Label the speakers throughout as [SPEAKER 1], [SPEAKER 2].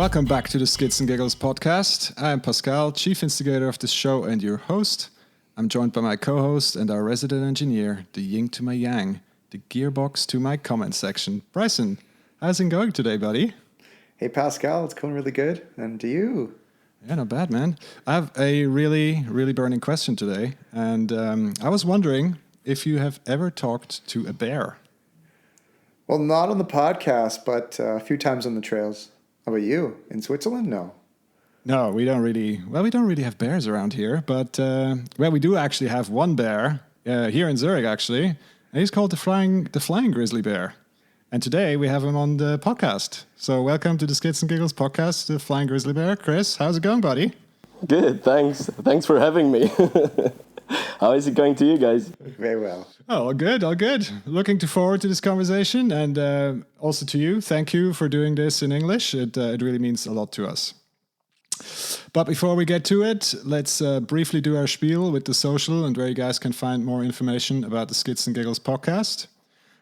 [SPEAKER 1] Welcome back to the Skids and Giggles podcast. I am Pascal, chief instigator of this show and your host. I'm joined by my co-host and our resident engineer, the yin to my yang, the gearbox to my comment section. Bryson, how's it going today, buddy?
[SPEAKER 2] Hey, Pascal, it's going really good. And to you?
[SPEAKER 1] Yeah, not bad, man. I have a really burning question today. And I was wondering if you have ever talked to a bear.
[SPEAKER 2] Well, not on the podcast, but a few times on the trails. How about you? In Switzerland? No.
[SPEAKER 1] No, we don't really have bears around here. But, we do actually have one bear here in Zurich, actually. And he's called the flying grizzly bear. And today we have him on the podcast. So welcome to the Skids and Giggles podcast, the Flying Grizzly Bear. Chris, how's it going, buddy?
[SPEAKER 3] Good, thanks. Thanks for having me. How is it going to you guys?
[SPEAKER 2] Very well.
[SPEAKER 1] Oh, all good. Looking forward to this conversation. And also to you, thank you for doing this in English. It really means a lot to us. But before we get to it, let's briefly do our spiel with the social and where you guys can find more information about the Skids and Giggles podcast.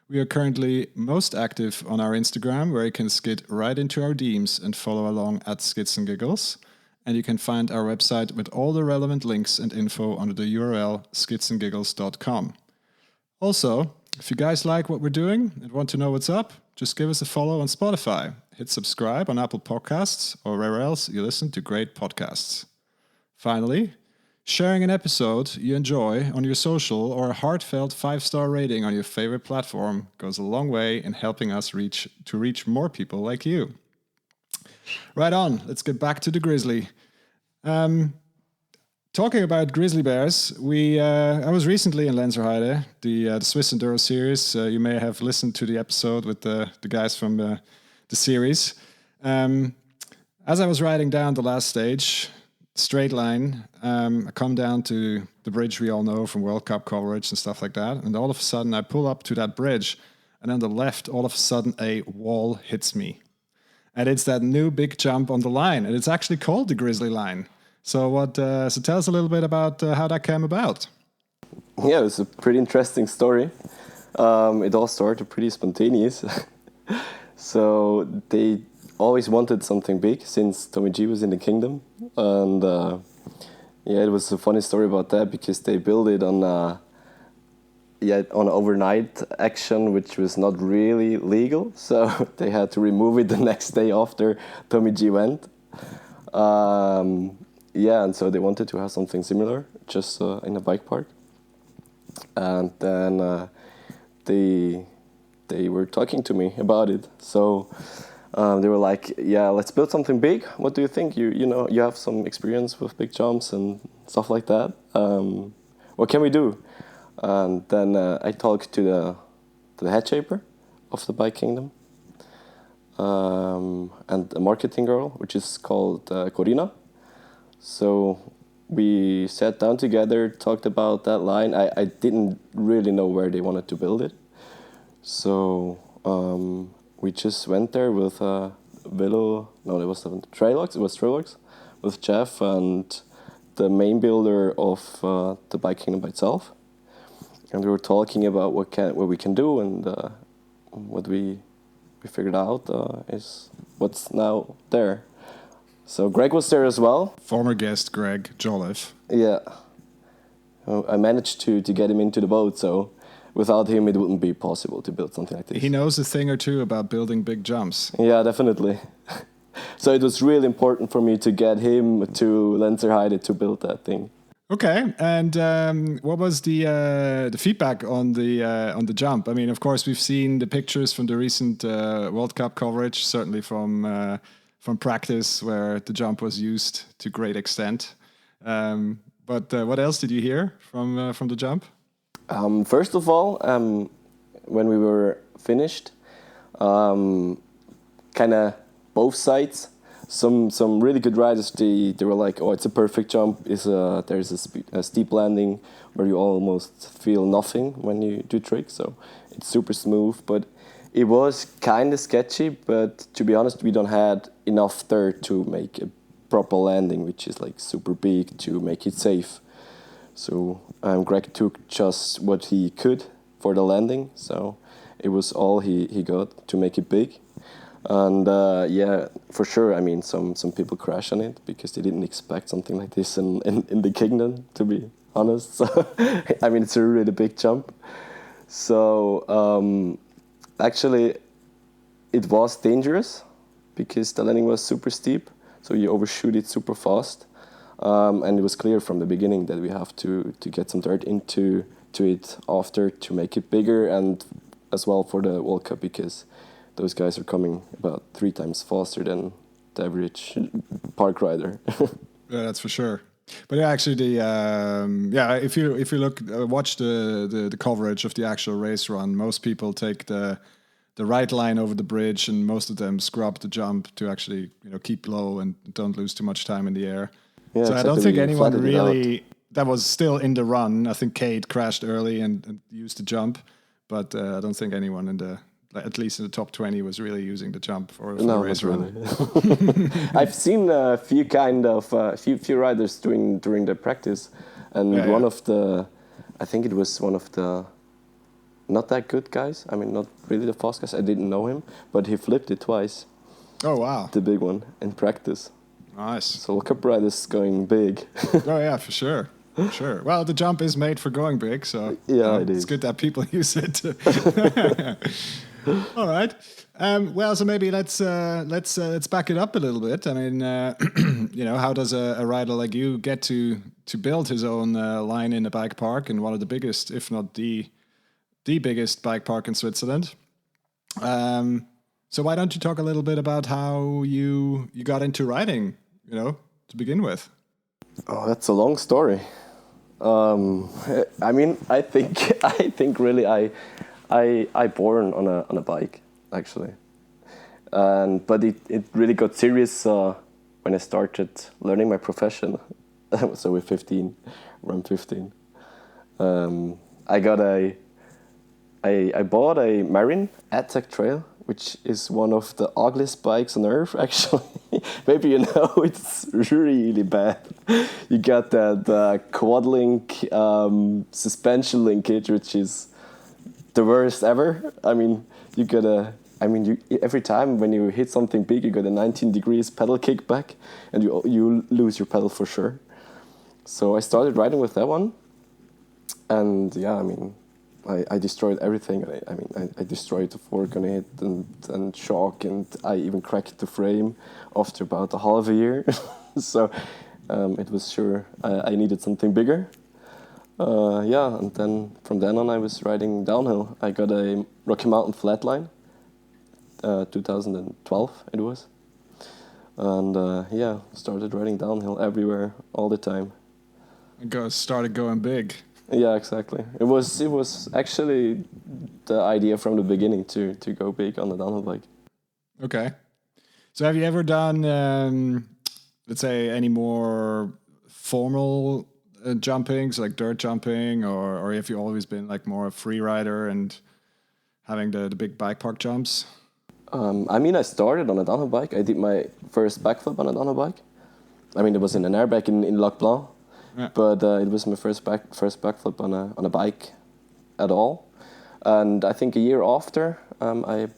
[SPEAKER 1] We are currently most active on our Instagram, where you can skid right into our DMs and follow along at Skids and Giggles. And you can find our website with all the relevant links and info under the URL skidsandgiggles.com. Also, if you guys like what we're doing and want to know what's up, just give us a follow on Spotify. Hit subscribe on Apple Podcasts or wherever else you listen to great podcasts. Finally, sharing an episode you enjoy on your social or a heartfelt 5-star rating on your favorite platform goes a long way in helping us reach more people like you. Right on, let's get back to the grizzly. Talking about grizzly bears, I was recently in Lenzerheide, the Swiss Enduro Series. You may have listened to the episode with the guys from the series. As I was riding down the last stage, straight line, I come down to the bridge we all know from World Cup coverage and stuff like that, and all of a sudden I pull up to that bridge, and on the left, all of a sudden a wall hits me. And it's that new big jump on the line, and it's actually called the Grizzly Line. So tell us a little bit about how that came about.
[SPEAKER 3] Yeah, it's a pretty interesting story. It all started pretty spontaneous. So they always wanted something big since Tommy G was in the kingdom. And it was a funny story about that because they built it on overnight action, which was not really legal. So they had to remove it the next day after Tommy G went. And so they wanted to have something similar, just in a bike park. And then they were talking to me about it. So they were like, yeah, let's build something big. What do you think? You have some experience with big jumps and stuff like that. What can we do? And then I talked to the head shaper of the Bike Kingdom and a marketing girl, which is called Corina. So we sat down together, talked about that line. I didn't really know where they wanted to build it. So we just went there with Trailworks. It was Trailworks with Jeff and the main builder of the Bike Kingdom by itself. And we were talking about what we can do, and what we figured out is what's now there. So Greg was there as well.
[SPEAKER 1] Former guest Greg Jolliffe.
[SPEAKER 3] Yeah. I managed to get him into the boat, so without him it wouldn't be possible to build something like this.
[SPEAKER 1] He knows a thing or two about building big jumps.
[SPEAKER 3] Yeah, definitely. So it was really important for me to get him to Lenzerheide to build that thing.
[SPEAKER 1] Okay, and what was the feedback on the jump? I mean, of course, we've seen the pictures from the recent World Cup coverage, certainly from practice where the jump was used to great extent. But what else did you hear from the jump?
[SPEAKER 3] First of all, when we were finished, kind of both sides. Some really good riders, they were like, oh, it's a perfect jump. There's a steep landing where you almost feel nothing when you do tricks, so it's super smooth. But it was kind of sketchy, but to be honest, we don't had enough there to make a proper landing, which is like super big to make it safe. So Greg took just what he could for the landing, so it was all he got to make it big. And yeah, for sure. I mean, some people crash on it because they didn't expect something like this in the kingdom, to be honest. So, I mean, it's a really big jump. So actually, it was dangerous because the landing was super steep. So you overshoot it super fast. And it was clear from the beginning that we have to get some dirt into it after to make it bigger, and as well for the World Cup, because those guys are coming about 3 times faster than the average park rider.
[SPEAKER 1] Yeah, that's for sure. But yeah, actually, if you look watch the coverage of the actual race run, most people take the right line over the bridge, and most of them scrub the jump to actually keep low and don't lose too much time in the air.
[SPEAKER 3] Yeah,
[SPEAKER 1] so
[SPEAKER 3] exactly.
[SPEAKER 1] I don't think
[SPEAKER 3] We
[SPEAKER 1] anyone
[SPEAKER 3] flattened it
[SPEAKER 1] really that was still in the run. I think Cade crashed early and used the jump, but I don't think anyone at least in the top 20 was really using the jump for the race run.
[SPEAKER 3] Really. I've seen a few few riders during the practice, and one of the, I think it was one of the not that good guys. I mean, not really the fast guys. I didn't know him, but he flipped it twice.
[SPEAKER 1] Oh wow!
[SPEAKER 3] The big one in practice.
[SPEAKER 1] Nice.
[SPEAKER 3] So Cup riders going big.
[SPEAKER 1] Oh yeah, for sure. Sure. Well, the jump is made for going big, so
[SPEAKER 3] yeah,
[SPEAKER 1] it's good that people use it. All right. Well, so maybe let's back it up a little bit. I mean, how does a rider like you get to build his own line in a bike park in one of the biggest, if not the biggest bike park in Switzerland? So why don't you talk a little bit about how you got into riding? To begin with.
[SPEAKER 3] Oh, that's a long story. I mean, I think really I born on a bike actually, but it really got serious when I started learning my profession. So with 15, around 15, I bought a Marin AdTech Trail, which is one of the ugliest bikes on earth, actually. Maybe it's really bad. You got that quad link suspension linkage, which is the worst ever. I mean, every time when you hit something big, you got a 19 degrees pedal kickback, and you lose your pedal for sure. So I started riding with that one, and yeah, I mean, I destroyed everything. I destroyed the fork on it and shock, and I even cracked the frame after about a half a year. So it was sure I needed something bigger. And then from then on I was riding downhill. I got a Rocky Mountain Flatline, 2012 it was. And started riding downhill everywhere all the time.
[SPEAKER 1] Started going big.
[SPEAKER 3] Yeah, exactly. It was actually the idea from the beginning to go big on the downhill bike.
[SPEAKER 1] Okay. So have you ever done, let's say, any more formal jumpings, like dirt jumping, or have you always been like more a free rider and having the big bike park jumps?
[SPEAKER 3] I started on a downhill bike. I did my first backflip on a downhill bike. I mean, it was in an airbag in Lac Blanc. Yeah. But it was my first backflip on a bike at all, and I think a year after I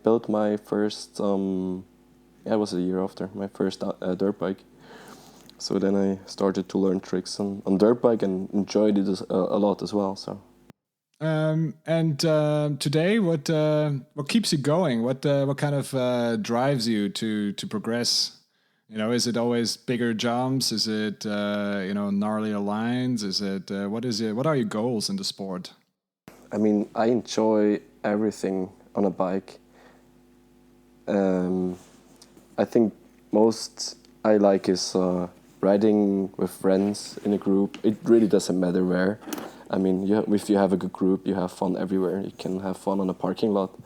[SPEAKER 3] built my first it was a year after my first dirt bike. So then I started to learn tricks on dirt bike and enjoyed it a lot as well. So.
[SPEAKER 1] Today, what keeps you going? What kind of drives you to progress? Is it always bigger jumps? Is it gnarlier lines? Is it what are your goals in the sport?
[SPEAKER 3] I mean, I enjoy everything on a bike. I think most I like is riding with friends in a group. It really doesn't matter where. I mean, if you have a good group, you have fun everywhere. You can have fun on a parking lot.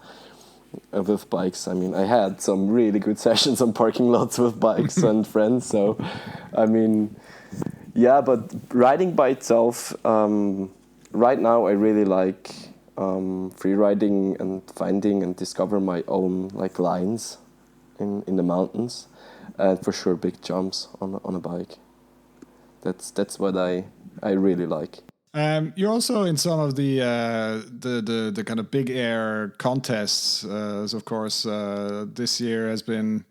[SPEAKER 3] With bikes, I mean, I had some really good sessions on parking lots with bikes and friends. So, I mean, yeah, but riding by itself, right now I really like free riding and finding and discover my own like lines in the mountains, and for sure big jumps on a bike. That's what I really like.
[SPEAKER 1] You're also in some of the kind of big air contests. So of course, this year has been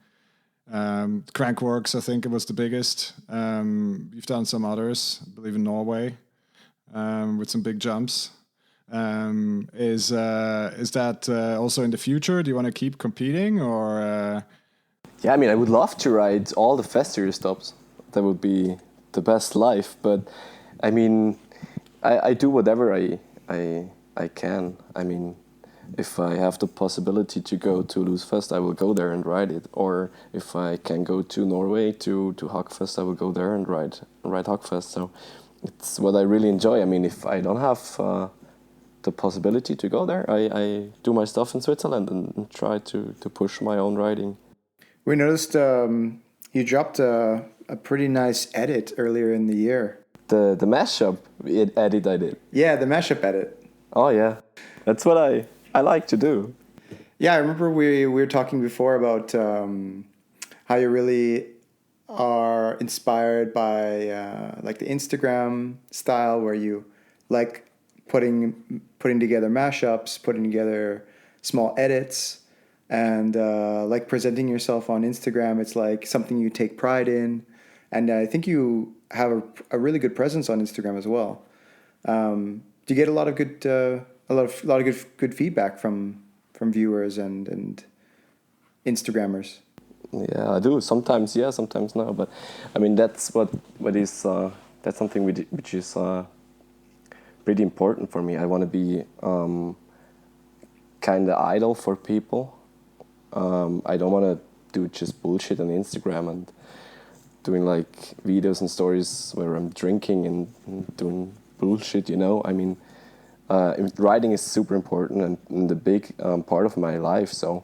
[SPEAKER 1] Crankworks. I think it was the biggest. You've done some others, I believe in Norway, with some big jumps. Is that also in the future? Do you want to keep competing, or?
[SPEAKER 3] Yeah, I mean, I would love to ride all the faster stops. That would be the best life. But I mean, I do whatever I can. I mean, if I have the possibility to go to Luzfest, I will go there and ride it. Or if I can go to Norway to Hogfest, I will go there and ride Hogfest. So it's what I really enjoy. I mean, if I don't have the possibility to go there, I do my stuff in Switzerland and try to push my own riding.
[SPEAKER 2] We noticed you dropped a pretty nice edit earlier in the year.
[SPEAKER 3] The mashup edit I did.
[SPEAKER 2] Yeah, the mashup edit.
[SPEAKER 3] Oh yeah, that's what I like to do.
[SPEAKER 2] Yeah, I remember we were talking before about how you really are inspired by like the Instagram style, where you like putting together mashups, putting together small edits, and like presenting yourself on Instagram. It's like something you take pride in, and I think you have a really good presence on Instagram as well. Do you get a lot of good feedback from viewers and Instagrammers?
[SPEAKER 3] Yeah, I do. Sometimes yeah, sometimes no. But I mean, that's what is that's something which is pretty important for me. I want to be kind of idle for people. I don't want to do just bullshit on Instagram and doing like videos and stories where I'm drinking and doing bullshit, you know. I mean, riding is super important and a big part of my life. So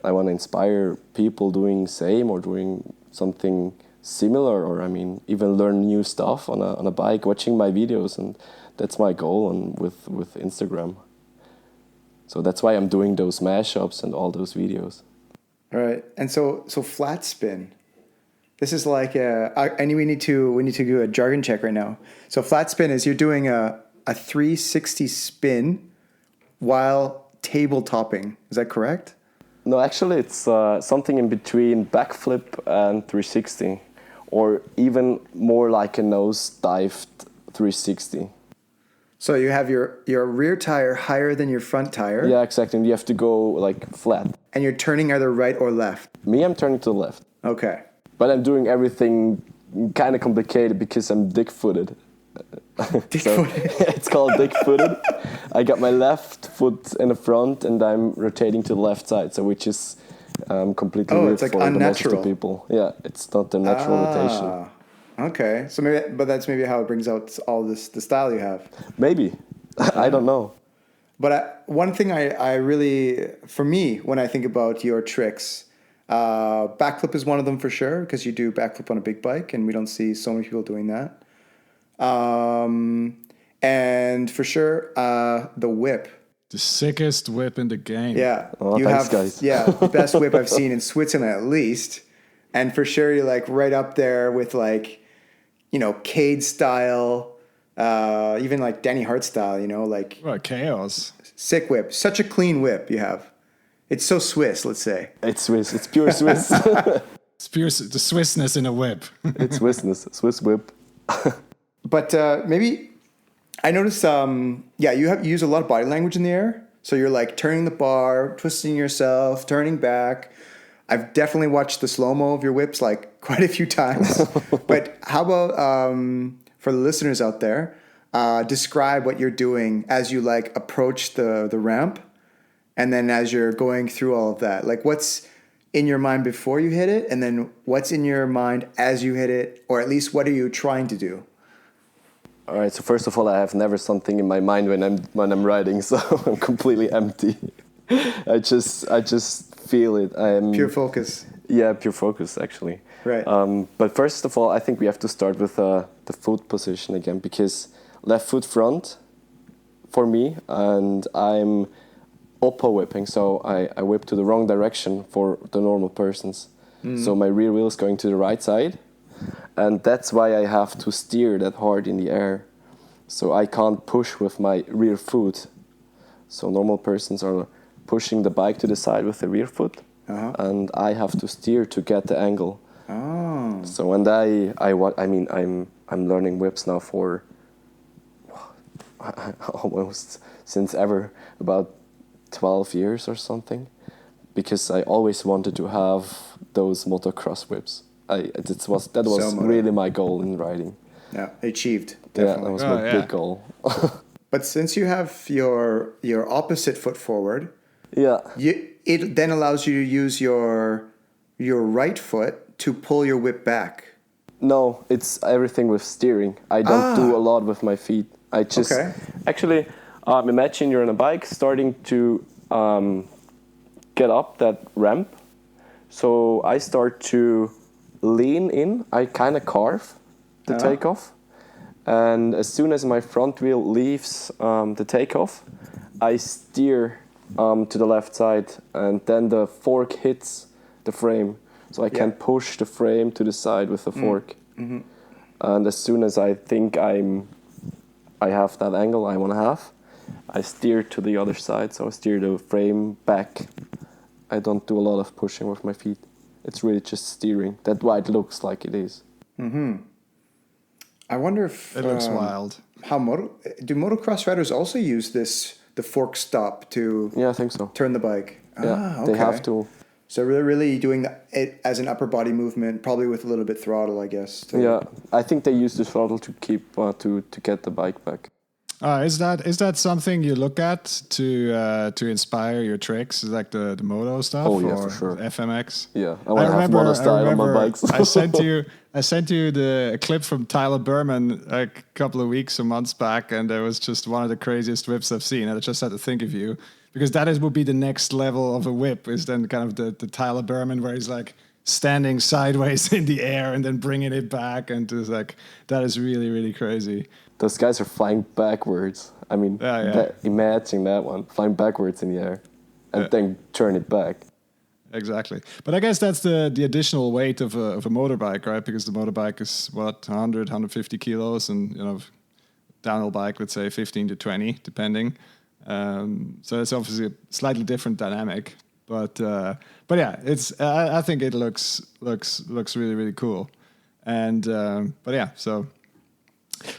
[SPEAKER 3] I want to inspire people doing same or doing something similar, or I mean, even learn new stuff on a bike, watching my videos, and that's my goal with Instagram. So that's why I'm doing those mashups and all those videos.
[SPEAKER 2] All right, and so flat spin. This is like and we need to do a jargon check right now. So flat spin is you're doing a 360 spin while tabletoping. Is that correct?
[SPEAKER 3] No, actually, it's something in between backflip and 360, or even more like a nose-dived 360.
[SPEAKER 2] So you have your rear tire higher than your front tire.
[SPEAKER 3] Yeah, exactly. And you have to go like flat.
[SPEAKER 2] And you're turning either right or left.
[SPEAKER 3] Me, I'm turning to the left.
[SPEAKER 2] Okay.
[SPEAKER 3] But I'm doing everything kind of complicated because I'm dick-footed.
[SPEAKER 2] Dick-footed?
[SPEAKER 3] So, it's called dick-footed. I got my left foot in the front and I'm rotating to the left side, so which is completely weird
[SPEAKER 2] it's like
[SPEAKER 3] for
[SPEAKER 2] unnatural.
[SPEAKER 3] the most of the people. Yeah, it's not the natural rotation.
[SPEAKER 2] Okay, so that's maybe how it brings out all the style you have.
[SPEAKER 3] Maybe. I don't know.
[SPEAKER 2] But one thing I really, for me, when I think about your tricks, backflip is one of them for sure, because you do backflip on a big bike, and we don't see so many people doing that. And for sure, the whip.
[SPEAKER 1] The sickest whip in the game.
[SPEAKER 2] Yeah.
[SPEAKER 3] Oh, thanks, guys.
[SPEAKER 2] Yeah, the best whip I've seen in Switzerland at least. And for sure, you're like right up there with like, you know, Cade style, even like Danny Hart style, you know, like.
[SPEAKER 1] Well, chaos.
[SPEAKER 2] Sick whip. Such a clean whip you have. It's so Swiss, let's say.
[SPEAKER 3] It's Swiss. It's pure Swiss.
[SPEAKER 1] It's pure the Swissness in a whip.
[SPEAKER 3] It's Swissness. Swiss whip.
[SPEAKER 2] But maybe I noticed, you use a lot of body language in the air. So you're like turning the bar, twisting yourself, turning back. I've definitely watched the slow-mo of your whips like quite a few times. But how about for the listeners out there, describe what you're doing as you like approach the ramp, and then as you're going through all of that. Like what's in your mind before you hit it, and then what's in your mind as you hit it, or at least what are you trying to do?
[SPEAKER 3] All right. So first of all, I have never something in my mind when I'm riding, so I'm completely empty. I just feel it.
[SPEAKER 2] Pure focus.
[SPEAKER 3] Yeah, pure focus actually.
[SPEAKER 2] Right.
[SPEAKER 3] But first of all, I think we have to start with the foot position again, because left foot front for me, and I'm upper whipping, so I whip to the wrong direction for the normal persons. So my rear wheel is going to the right side, and that's why I have to steer that hard in the air. So I can't push with my rear foot. So normal persons are pushing the bike to the side with the rear foot, and I have to steer to get the angle.
[SPEAKER 2] Oh.
[SPEAKER 3] So and I'm learning whips now for almost since ever, about 12 years or something, because I always wanted to have those motocross whips. That was really my goal in riding.
[SPEAKER 2] Yeah, achieved.
[SPEAKER 3] Yeah,
[SPEAKER 2] Definitely.
[SPEAKER 3] that was my big goal.
[SPEAKER 2] But since you have your opposite foot forward,
[SPEAKER 3] Yeah.
[SPEAKER 2] It then allows you to use your right foot to pull your whip back.
[SPEAKER 3] No, it's everything with steering. I don't do a lot with my feet. I just actually imagine you're on a bike starting to get up that ramp. So I start to lean in. I kind of carve the takeoff, and as soon as my front wheel leaves the takeoff, I steer to the left side, and then the fork hits the frame. So I can push the frame to the side with the fork. Mm-hmm. And as soon as I think I have that angle I want to have, I steer to the other side. So I steer the frame back. I don't do a lot of pushing with my feet. It's really just steering. That's why it looks like it is.
[SPEAKER 2] Mm-hmm. I wonder if
[SPEAKER 1] it looks wild.
[SPEAKER 2] Do motocross riders also use the fork stop to
[SPEAKER 3] I think so.
[SPEAKER 2] turn the bike?
[SPEAKER 3] Yeah, they have to.
[SPEAKER 2] So they're really doing it as an upper body movement, probably with a little bit throttle, I guess.
[SPEAKER 3] Yeah, I think they use the throttle to keep to get the bike back.
[SPEAKER 1] Is that something you look at to inspire your tricks, like the moto stuff?
[SPEAKER 3] Oh yeah,
[SPEAKER 1] or
[SPEAKER 3] for sure.
[SPEAKER 1] FMX.
[SPEAKER 3] Yeah, I want to have mono style on my bikes.
[SPEAKER 1] I sent you a clip from Tyler Berman a couple of weeks or months back, and it was just one of the craziest whips I've seen. I just had to think of you because would be the next level of a whip. Is then kind of the Tyler Berman where he's like standing sideways in the air and then bringing it back, and just like that is really, really crazy.
[SPEAKER 3] Those guys are flying backwards. I mean, imagine that one, flying backwards in the air and then turn it back.
[SPEAKER 1] Exactly. But I guess that's the additional weight of a motorbike, right? Because the motorbike is, 100, 150 kilos, and, downhill bike, let's say 15 to 20, depending. So it's obviously a slightly different dynamic. But yeah, I think it looks really, really cool. And, but yeah, so...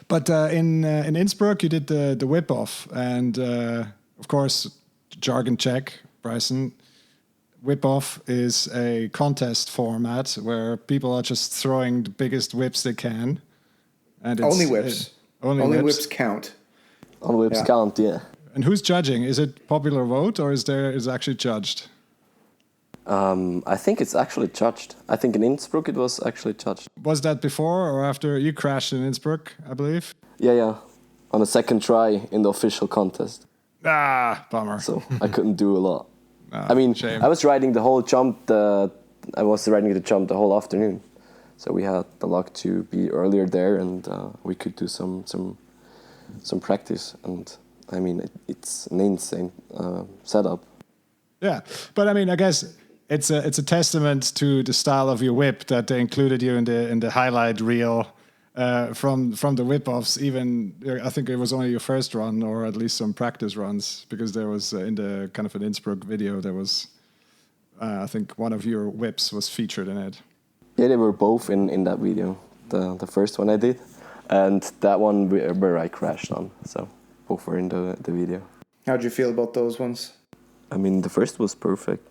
[SPEAKER 1] But in Innsbruck, you did the whip off, and of course, jargon check, Bryson. Whip off is a contest format where people are just throwing the biggest whips they can, and it's,
[SPEAKER 2] only whips. Only whips count.
[SPEAKER 3] Only whips count, yeah.
[SPEAKER 1] And who's judging? Is it popular vote or is it actually judged?
[SPEAKER 3] I think it's actually judged. I think in Innsbruck it was actually judged.
[SPEAKER 1] Was that before or after you crashed in Innsbruck, I believe?
[SPEAKER 3] Yeah. On a second try in the official contest.
[SPEAKER 1] Bummer.
[SPEAKER 3] So I couldn't do a lot. I mean,
[SPEAKER 1] shame.
[SPEAKER 3] I was riding the whole jump. I was riding the jump the whole afternoon. So we had the luck to be earlier there, and we could do some practice. And I mean, it's an insane setup. Yeah,
[SPEAKER 1] but I mean, I guess it's a testament to the style of your whip that they included you in the highlight reel from the whip-offs. Even I think it was only your first run, or at least some practice runs, because there was in the kind of an Innsbruck video there was I think one of your whips was featured in it.
[SPEAKER 3] Yeah, they were both in that video. The first one I did, and that one where I crashed on. So both were in the video.
[SPEAKER 2] How'd you feel about those ones?
[SPEAKER 3] I mean, the first was perfect.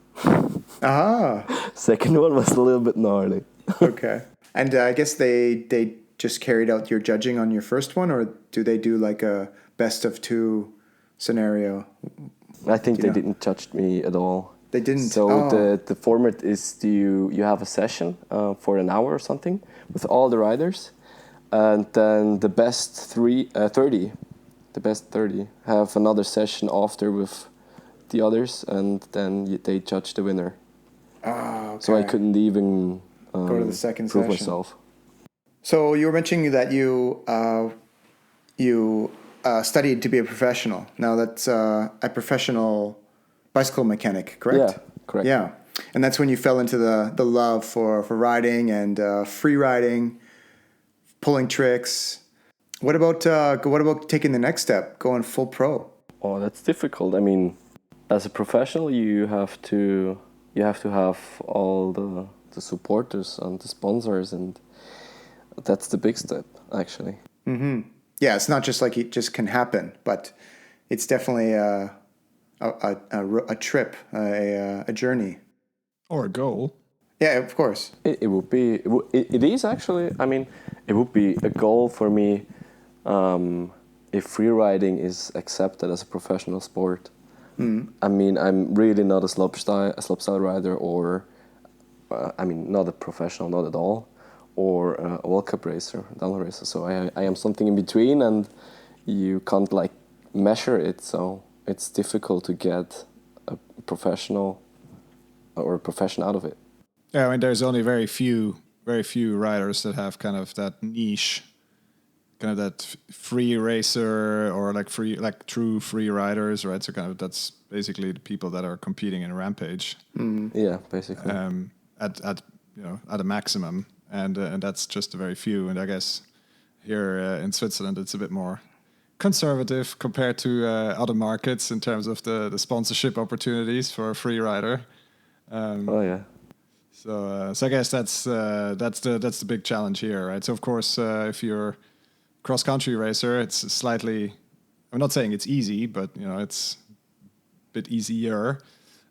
[SPEAKER 2] Ah.
[SPEAKER 3] Second one was a little bit gnarly.
[SPEAKER 2] Okay. And I guess they just carried out your judging on your first one, or do they do like a best of two scenario?
[SPEAKER 3] I think they didn't judge me at all.
[SPEAKER 2] They didn't?
[SPEAKER 3] So the format is you have a session for an hour or something with all the riders, and then the best 30 have another session after with the others, and then they judge the winner.
[SPEAKER 2] Okay.
[SPEAKER 3] So I couldn't even
[SPEAKER 2] go to the second
[SPEAKER 3] prove
[SPEAKER 2] session.
[SPEAKER 3] myself.
[SPEAKER 2] So you were mentioning that you studied to be a professional. Now that's a professional bicycle mechanic, correct?
[SPEAKER 3] Yeah, correct.
[SPEAKER 2] Yeah, and that's when you fell into the love for riding and free riding, pulling tricks. What about taking the next step, going full pro?
[SPEAKER 3] Oh, that's difficult. I mean, as a professional, you have to have all the supporters and the sponsors, and that's the big step, actually.
[SPEAKER 2] Yeah, it's not just like it just can happen, but it's definitely a trip, a journey.
[SPEAKER 1] Or a goal.
[SPEAKER 2] Yeah, of course.
[SPEAKER 3] It is actually. I mean, it would be a goal for me if freeriding is accepted as a professional sport. I mean, I'm really not a slopestyle rider, or I mean, not a professional, not at all, or a World Cup racer, downhill racer. So I am something in between, and you can't like measure it. So it's difficult to get a professional or a profession out of it.
[SPEAKER 1] Yeah, I mean, there's only very few riders that have kind of that niche, kind of that free racer or like true free riders, right? So kind of that's basically the people that are competing in Rampage.
[SPEAKER 3] Yeah, basically.
[SPEAKER 1] At at a maximum, and that's just a very few. And I guess here in Switzerland, it's a bit more conservative compared to other markets in terms of the sponsorship opportunities for a free rider.
[SPEAKER 3] Oh yeah.
[SPEAKER 1] So I guess that's the big challenge here, right? So of course, if you're cross country racer, it's slightly. I'm not saying it's easy, but it's a bit easier.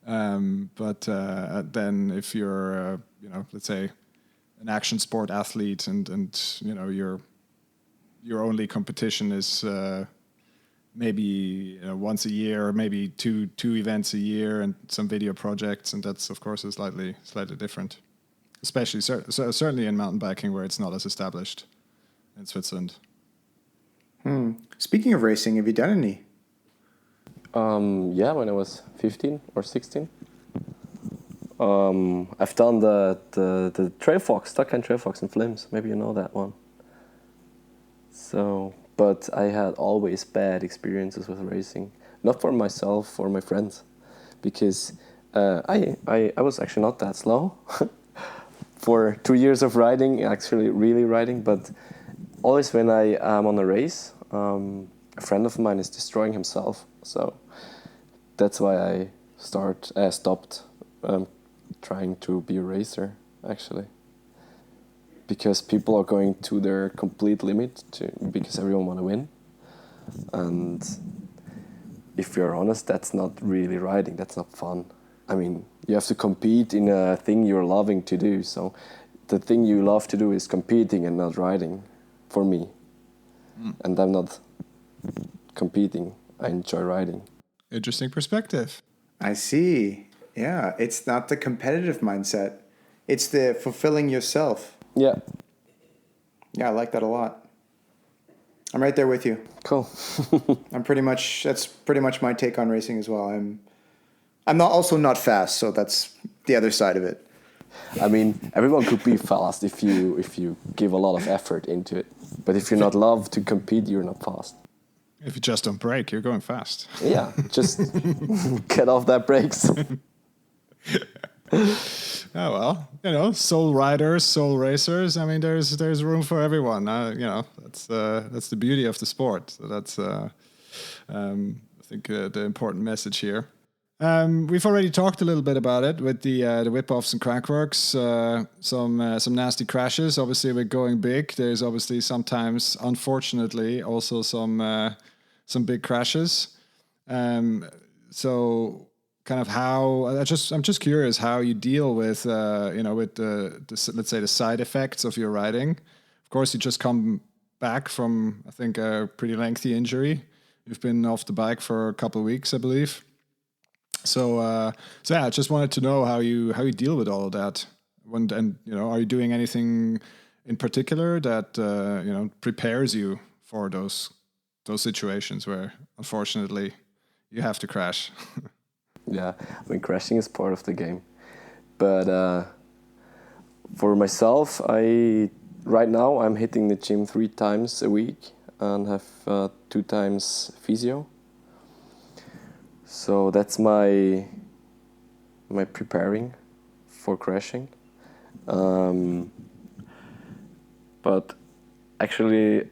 [SPEAKER 1] But then if you're let's say an action sport athlete, and your only competition is maybe once a year, or maybe two events a year, and some video projects, and that's of course is slightly different, especially certainly in mountain biking where it's not as established in Switzerland.
[SPEAKER 2] Speaking of racing, have you done any?
[SPEAKER 3] Yeah, when I was 15 or 16. I've done the Trail Fox, Tuckline Trail Fox in Flims. Maybe you know that one. So, but I had always bad experiences with racing. Not for myself, for my friends. Because I was actually not that slow. For 2 years of riding, actually really riding. But always when I am on a race, a friend of mine is destroying himself. So that's why I stopped trying to be a racer, actually. Because people are going to their complete limit because everyone want to win. And if you're honest, that's not really riding, that's not fun. I mean, you have to compete in a thing you're loving to do. So the thing you love to do is competing and not riding, for me. And I'm not competing, I enjoy riding.
[SPEAKER 1] Interesting perspective.
[SPEAKER 2] I see. Yeah, it's not the competitive mindset. It's the fulfilling yourself.
[SPEAKER 3] Yeah.
[SPEAKER 2] Yeah, I like that a lot. I'm right there with you.
[SPEAKER 3] Cool.
[SPEAKER 2] That's pretty much my take on racing as well. I'm not also not fast, so that's the other side of it.
[SPEAKER 3] I mean, everyone could be fast if you give a lot of effort into it. But if you're not love to compete, you're not fast.
[SPEAKER 1] If you just don't brake, you're going fast.
[SPEAKER 3] Yeah, just get off that brakes.
[SPEAKER 1] Oh well, soul riders, soul racers. I mean, there's room for everyone. That's the beauty of the sport. So that's I think the important message here. We've already talked a little bit about it with the whip-offs and crankworks. Some nasty crashes. Obviously, we're going big. There's obviously sometimes, unfortunately, also some big crashes. So kind of how I'm just curious how you deal with with the let's say the side effects of your riding. Of course, you just come back from I think a pretty lengthy injury. You've been off the bike for a couple of weeks, I believe. So yeah, I just wanted to know how you deal with all of that. Are you doing anything in particular that prepares you for those situations where unfortunately you have to crash?
[SPEAKER 3] Yeah, I mean, crashing is part of the game. But for myself, right now I'm hitting the gym 3 times a week and have 2 times physio. So that's my preparing for crashing. But actually,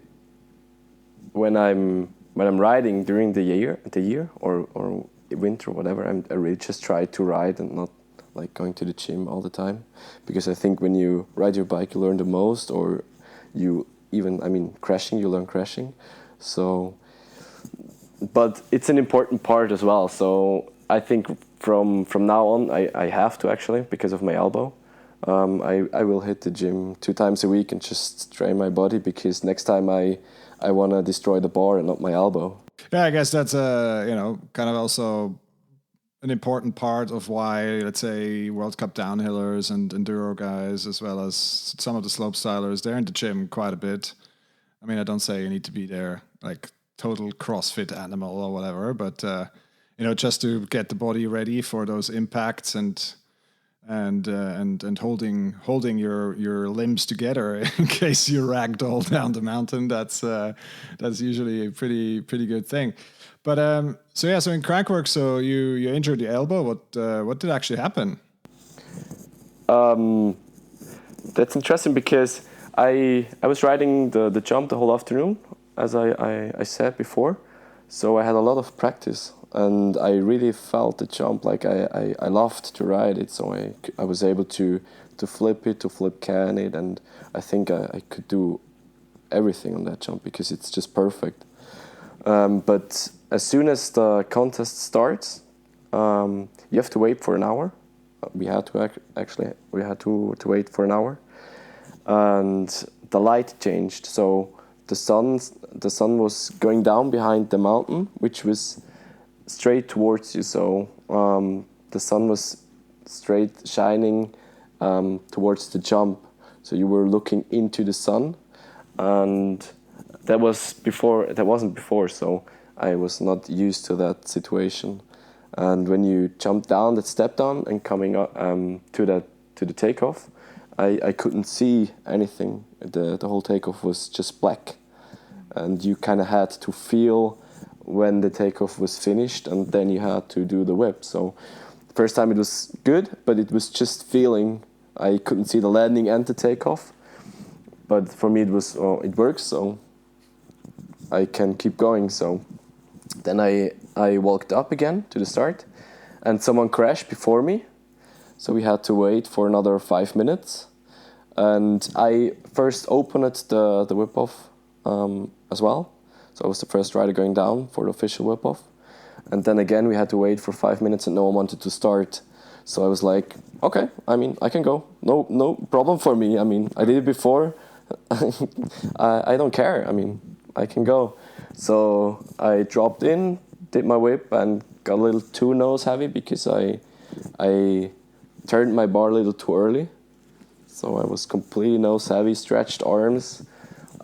[SPEAKER 3] when I'm riding during the year or winter or whatever, I really just try to ride and not like going to the gym all the time, because I think when you ride your bike you learn the most, or you even, I mean, crashing, you learn crashing. So, but it's an important part as well. So I think from now on I have to, actually, because of my elbow. I will hit the gym 2 times a week and just train my body, because next time I want to destroy the bar and not my elbow.
[SPEAKER 1] Yeah, I guess that's kind of also an important part of why, let's say, World Cup downhillers and enduro guys, as well as some of the slopestylers, they're in the gym quite a bit. I mean, I don't say you need to be there like total CrossFit animal or whatever, but just to get the body ready for those impacts and holding your limbs together in case you ragdoll down the mountain. That's usually a pretty good thing. But so in Crankwork, so you injured the elbow. What did actually happen?
[SPEAKER 3] That's interesting, because I was riding the jump the whole afternoon, as I said before. So I had a lot of practice, and I really felt the jump like I loved to ride it. So I was able to flip it, to flip can it, and I think I could do everything on that jump because it's just perfect. But as soon as the contest starts, you have to wait for an hour. We had to wait for an hour, and the light changed. So the sun was going down behind the mountain, which was straight towards you. So the sun was straight shining towards the jump. So you were looking into the sun, and that wasn't before. So I was not used to that situation. And when you jump down that step down and coming up to the takeoff, I couldn't see anything. The whole takeoff was just black, and you kind of had to feel when the takeoff was finished, and then you had to do the whip. So first time it was good, but it was just feeling. I couldn't see the landing and the takeoff, but for me it works, so I can keep going. So then I walked up again to the start, and someone crashed before me. So we had to wait for another 5 minutes. And I first opened the whip-off as well. So I was the first rider going down for the official whip-off. And then again, we had to wait for 5 minutes and no one wanted to start. So I was like, okay, I mean, I can go. No problem for me. I mean, I did it before. I don't care. I mean, I can go. So I dropped in, did my whip, and got a little too nose heavy because I turned my bar a little too early. So I was completely nose heavy, stretched arms,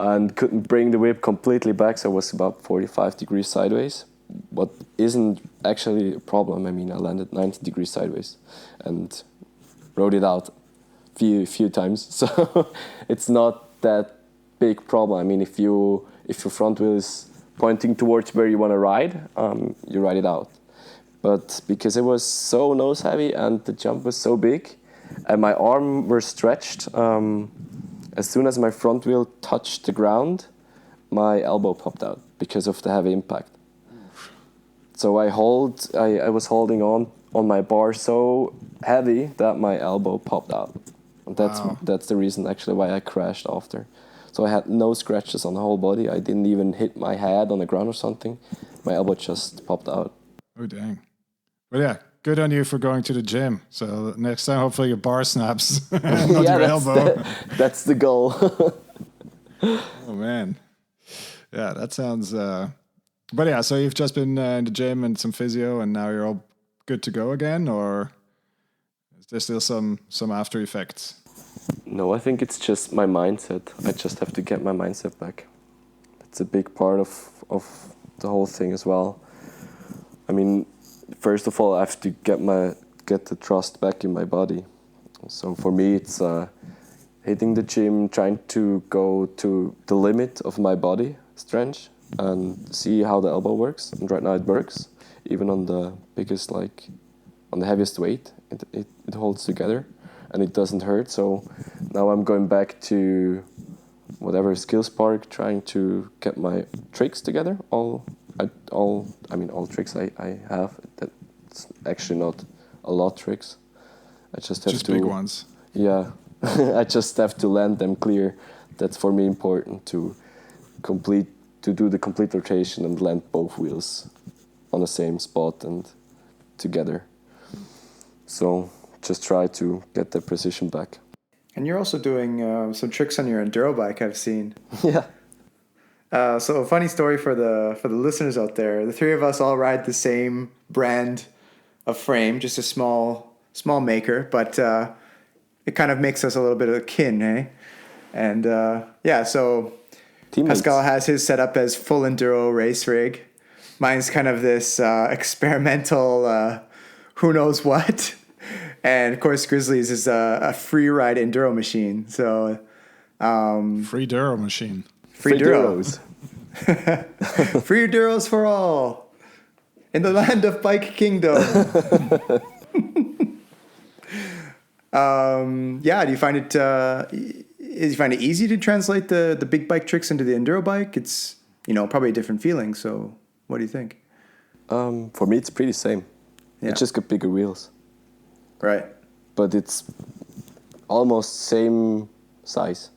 [SPEAKER 3] and couldn't bring the whip completely back. So I was about 45 degrees sideways, what isn't actually a problem. I mean, I landed 90 degrees sideways and rode it out few times. So it's not that big problem. I mean, if your front wheel is pointing towards where you want to ride, you ride it out. But because it was so nose heavy and the jump was so big, and my arm were stretched, as soon as my front wheel touched the ground, my elbow popped out because of the heavy impact. So I was holding on my bar so heavy that my elbow popped out. That's the reason actually why I crashed after. So I had no scratches on the whole body. I didn't even hit my head on the ground or something. My elbow just popped out.
[SPEAKER 1] Oh, dang. Well, yeah, good on you for going to the gym. So next time, hopefully your bar snaps, not your elbow.
[SPEAKER 3] That's the goal.
[SPEAKER 1] Oh, man. Yeah, that sounds... But yeah, so you've just been in the gym and some physio, and now you're all good to go again? Or is there still some after effects?
[SPEAKER 3] No, I think it's just my mindset. I just have to get my mindset back. It's a big part of the whole thing as well. I mean, first of all, I have to get the trust back in my body. So for me, it's hitting the gym, trying to go to the limit of my body strength and see how the elbow works. And right now it works, even on the biggest, on the heaviest weight, it holds together and it doesn't hurt. So now I'm going back to whatever skills park, trying to get my tricks together. All tricks I have. That's actually not a lot tricks. I just have to
[SPEAKER 1] big ones.
[SPEAKER 3] Yeah, I just have to land them clear. That's for me important to do the complete rotation and land both wheels on the same spot and together. So just try to get the precision back.
[SPEAKER 2] And you're also doing some tricks on your enduro bike, I've seen.
[SPEAKER 3] Yeah.
[SPEAKER 2] So a funny story for the listeners out there. The three of us all ride the same brand of frame, just a small maker, but it kind of makes us a little bit of kin, eh? And so
[SPEAKER 3] Teammates.
[SPEAKER 2] Pascal has his set up as full enduro race rig. Mine's kind of this experimental who knows what. And of course, Grizzly's is a free ride enduro machine. So
[SPEAKER 1] Free Duro machine.
[SPEAKER 2] Free
[SPEAKER 3] Duros.
[SPEAKER 2] Free duros for all in the land of Bike Kingdom. Do you find it easy to translate the big bike tricks into the enduro bike? It's probably a different feeling. So what do you think?
[SPEAKER 3] For me, it's pretty same.
[SPEAKER 2] Yeah.
[SPEAKER 3] It just got bigger wheels,
[SPEAKER 2] Right.
[SPEAKER 3] but it's almost same size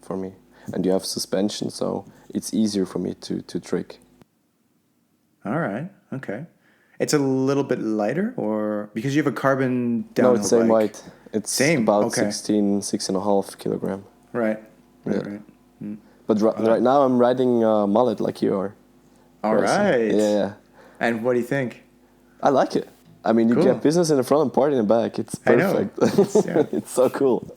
[SPEAKER 3] for me. And you have suspension, so it's easier for me to trick.
[SPEAKER 2] All right. Okay. It's a little bit lighter, or because you have a carbon downhill
[SPEAKER 3] No, it's same
[SPEAKER 2] bike.
[SPEAKER 3] weight. It's
[SPEAKER 2] Same,
[SPEAKER 3] about
[SPEAKER 2] okay.
[SPEAKER 3] 6.5 kilogram.
[SPEAKER 2] Right.
[SPEAKER 3] Yeah.
[SPEAKER 2] Right.
[SPEAKER 3] But right now I'm riding mullet like you are.
[SPEAKER 2] All right.
[SPEAKER 3] Yeah.
[SPEAKER 2] And what do you think?
[SPEAKER 3] I like it. I mean, you
[SPEAKER 2] Cool.
[SPEAKER 3] get business in the front and party in the back. It's
[SPEAKER 2] I know.
[SPEAKER 3] perfect.
[SPEAKER 2] Yeah.
[SPEAKER 3] It's so cool.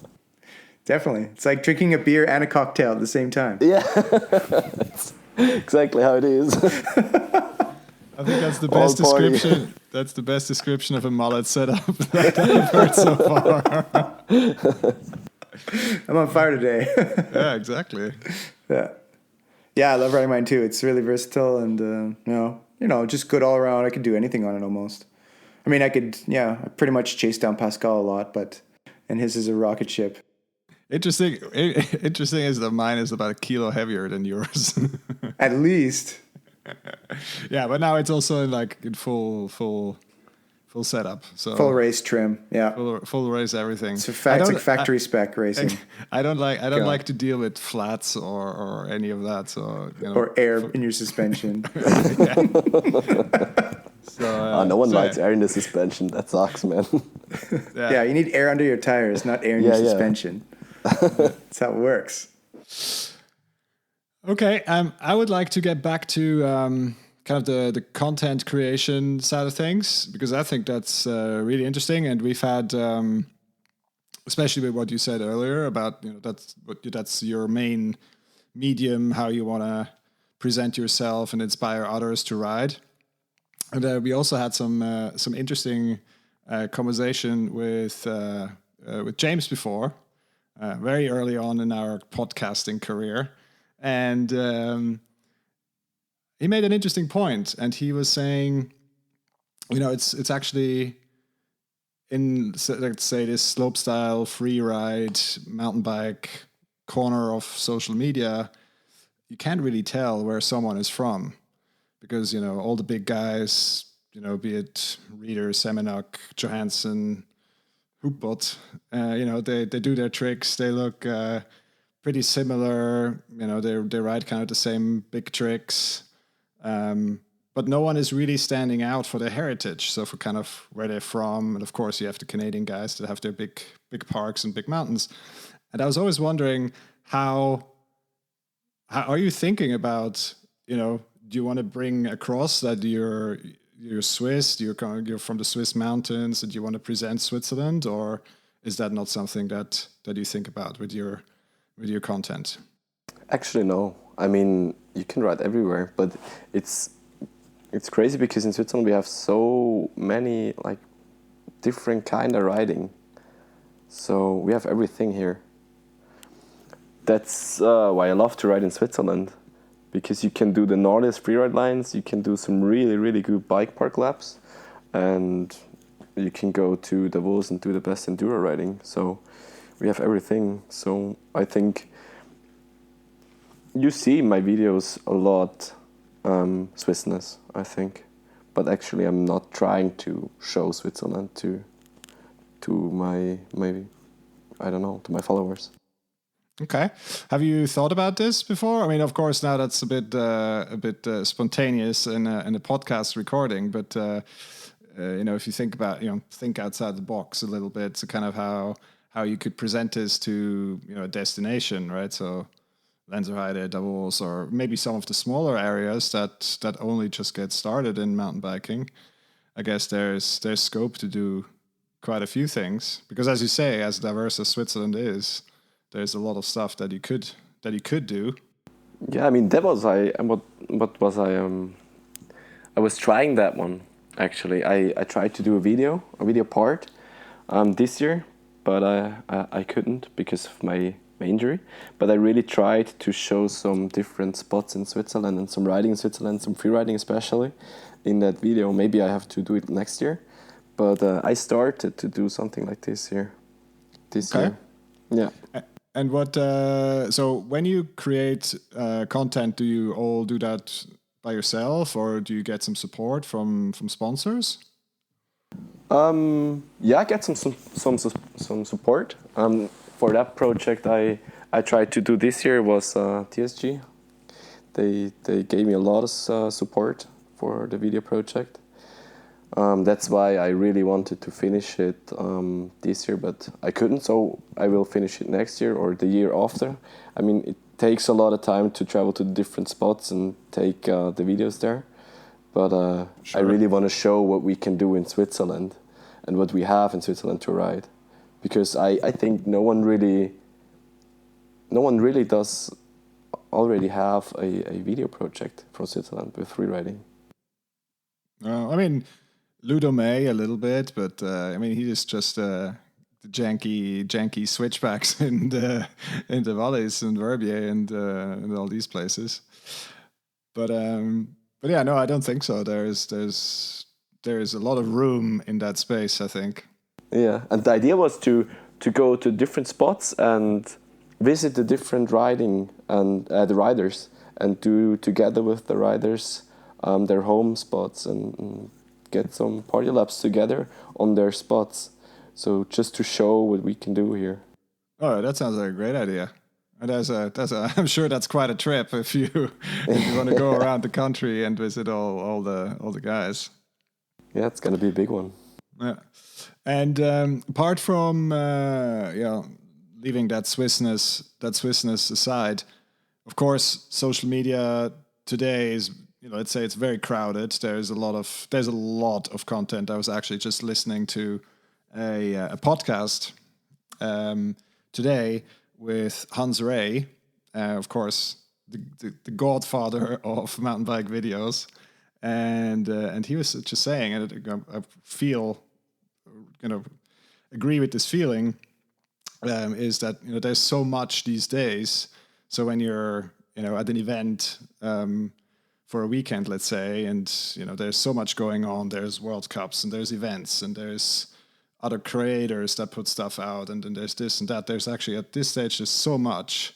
[SPEAKER 2] Definitely. It's like drinking a beer and a cocktail at the same time.
[SPEAKER 3] Yeah. That's exactly how it is.
[SPEAKER 1] I think that's the
[SPEAKER 3] All
[SPEAKER 1] best
[SPEAKER 3] party.
[SPEAKER 1] description. That's the best description of a mullet setup that I've heard so far.
[SPEAKER 2] I'm on fire today.
[SPEAKER 1] Yeah, exactly.
[SPEAKER 2] Yeah, I love riding mine too. It's really versatile and, just good all around. I could do anything on it almost. I mean, I pretty much chase down Pascal a lot, and his is a rocket ship.
[SPEAKER 1] Interesting is that mine is about 1 kilo heavier than yours.
[SPEAKER 2] At least.
[SPEAKER 1] Yeah, but now it's also in full setup. So
[SPEAKER 2] Full race trim. Yeah.
[SPEAKER 1] full race everything.
[SPEAKER 2] It's like factory spec racing.
[SPEAKER 1] I don't
[SPEAKER 2] God.
[SPEAKER 1] like to deal with flats or any of that. So
[SPEAKER 2] Or air in your suspension.
[SPEAKER 1] So,
[SPEAKER 3] No one likes air in the suspension. That sucks, man.
[SPEAKER 2] Yeah, you need air under your tires, not air in your suspension. That's how it works.
[SPEAKER 1] Okay, I would like to get back to kind of the content creation side of things, because I think that's really interesting, and we've had, especially with what you said earlier about that's your main medium, how you want to present yourself and inspire others to ride. And we also had some interesting conversation with James before, very early on in our podcasting career. And he made an interesting point, and he was saying, it's actually in, let's say, this slopestyle free ride mountain bike corner of social media, you can't really tell where someone is from, because all the big guys, be it Reeder, Semenuk, Johansson, Hoopbot, they do their tricks. They look pretty similar, they ride kind of the same big tricks, but no one is really standing out for their heritage. So for kind of where they're from, and of course you have the Canadian guys that have their big parks and big mountains. And I was always wondering, how are you thinking about, do you want to bring across that you're Swiss, you're from the Swiss mountains, and you want to present Switzerland, or is that not something that you think about with your content?
[SPEAKER 3] Actually, no. I mean, you can ride everywhere, but it's crazy because in Switzerland we have so many different kind of riding. So we have everything here. That's why I love to ride in Switzerland, because you can do the Nordic freeride lines, you can do some really, really good bike park laps, and you can go to Davos and do the best enduro riding. So we have everything. So I think you see my videos a lot, Swissness, I think. But actually, I'm not trying to show Switzerland to my I don't know, to my followers.
[SPEAKER 1] Okay. Have you thought about this before? I mean, of course, now that's a bit spontaneous in a podcast recording, but if you think about, think outside the box a little bit, so kind of how you could present this to, a destination, right? So Lenzerheide, Davos, or maybe some of the smaller areas that only just get started in mountain biking. I guess there's scope to do quite a few things, because as you say, as diverse as Switzerland is, there's a lot of stuff that you could do.
[SPEAKER 3] Yeah, I mean that was what was I was trying that one actually. I tried to do a video part this year, but I couldn't because of my injury. But I really tried to show some different spots in Switzerland and some riding in Switzerland, some free riding especially in that video. Maybe I have to do it next year, but I started to do something like this year. Yeah.
[SPEAKER 1] And what? So when you create content, do you all do that by yourself, or do you get some support from sponsors?
[SPEAKER 3] Yeah, I get some support. For that project, I tried to do this year was TSG. They gave me a lot of support for the video project. That's why I really wanted to finish it this year, but I couldn't, so I will finish it next year or the year after. I mean, it takes a lot of time to travel to different spots and take the videos there, but
[SPEAKER 1] Sure.
[SPEAKER 3] I really want to show what we can do in Switzerland and what we have in Switzerland to ride, because I think no one really does already have a video project from Switzerland with free riding.
[SPEAKER 1] I mean, Ludo May a little bit, but I mean, he is just the janky switchbacks in the valleys and Verbier and all these places. But yeah, no, I don't think so. There's a lot of room in that space, I think.
[SPEAKER 3] Yeah, and the idea was to go to different spots and visit the different riding and the riders and do together with the riders their home spots and get some party laps together on their spots. So just to show what we can do here.
[SPEAKER 1] Oh, that sounds like a great idea. And I'm sure that's quite a trip if you want to go around the country and visit all the guys.
[SPEAKER 3] Yeah, it's gonna be a big one.
[SPEAKER 1] Yeah, and apart from leaving that Swissness aside, of course, social media today is, let's say it's very crowded. There's a lot of content. I was actually just listening to a podcast today with Hans Ray, of course, the godfather of mountain bike videos, and he was just saying, and I feel, agree with this feeling, is that there's so much these days. So when you're at an event for a weekend, let's say, and there's so much going on. There's World Cups and there's events and there's other creators that put stuff out, and then there's this and that. There's actually at this stage there's so much,